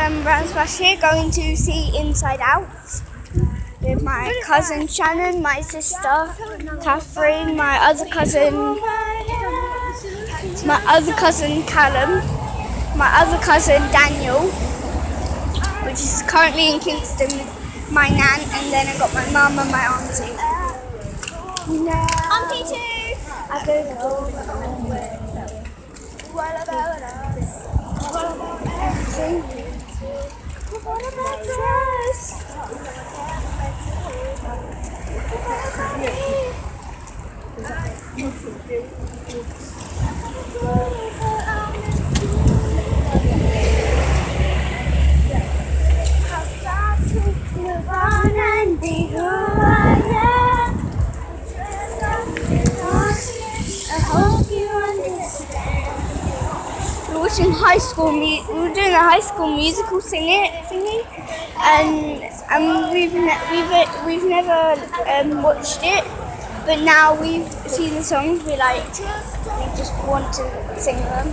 Brown Splash here, going to see Inside Out with my cousin Shannon, my sister Catherine, my other cousin Callum, my other cousin Daniel, which is currently in Kingston with my nan, and then I got my mum and my auntie. Auntie too! I could go away. What about us? What about everything? What about us? I've got to move on and be who I am. I hope you understand. We were doing a High School Musical singing, and we've never watched it, but now we've seen the songs. We just want to sing them.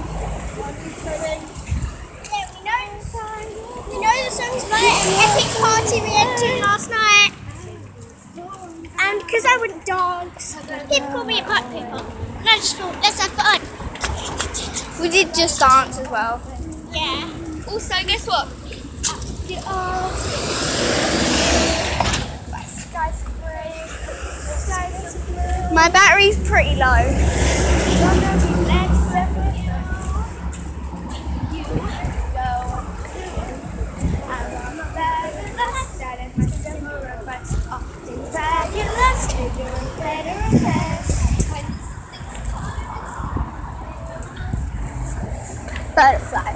We know the songs by an epic party we went to last night. And because I wouldn't dance, people call me a butt people. And I just thought, let's have fun. We did just dance as well. Yeah. Also, guess what? My battery's pretty low. Butterfly.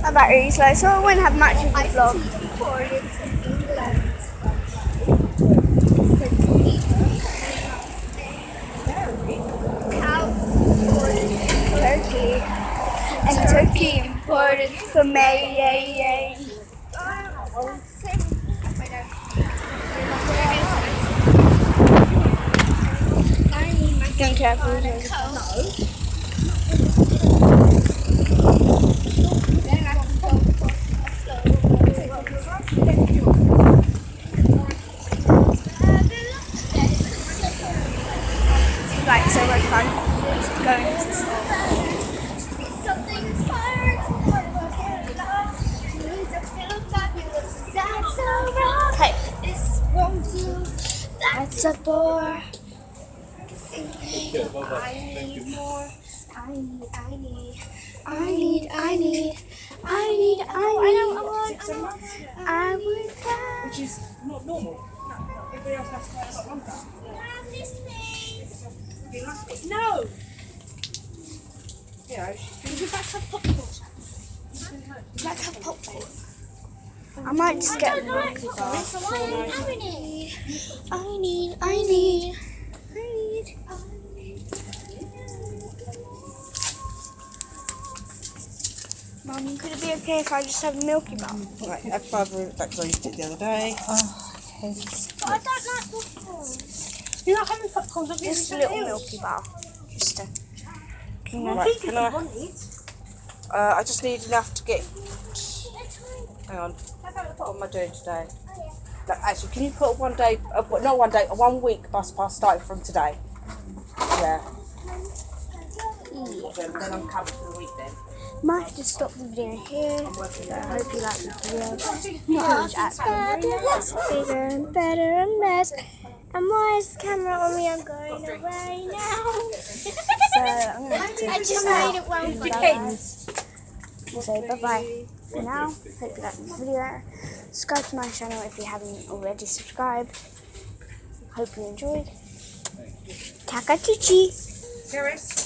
My battery's low, so I won't have much of the vlog. Turkey. And turkey imported from me. Don't care for it. Right, so we're fun. Going to the store. Hey, this won't do. That's a bore. I need more. I would cry. Which is not normal. No, everybody else has to stay a lot longer. No! You know, would you like to have popcorn? Would you like to have popcorn? I might just get a milky bar. I need. Mum, could it be okay if I just have a milky bar? Right, have 5 minutes back because I used it the other day. Oh, okay. But I don't like popcorn. You're not having popcorn, don't you? Just a little milky bar. Just a... Right, can I just need enough to get... Hang on. What am I doing today? No, actually, can you put 1 day... not 1 day, 1 week bus pass starting from today? Yeah. Then I'm covered for the week then. Might have to stop the video here. I hope you like the video. Huge at fabulous, bigger and better and best. And why is the camera on me? I'm going away now. So I'm going to I just made it well for guys. So bye bye for now. Hope you like this video. Subscribe to my channel if you haven't already subscribed. Hope you enjoyed. Takatichi. Paris.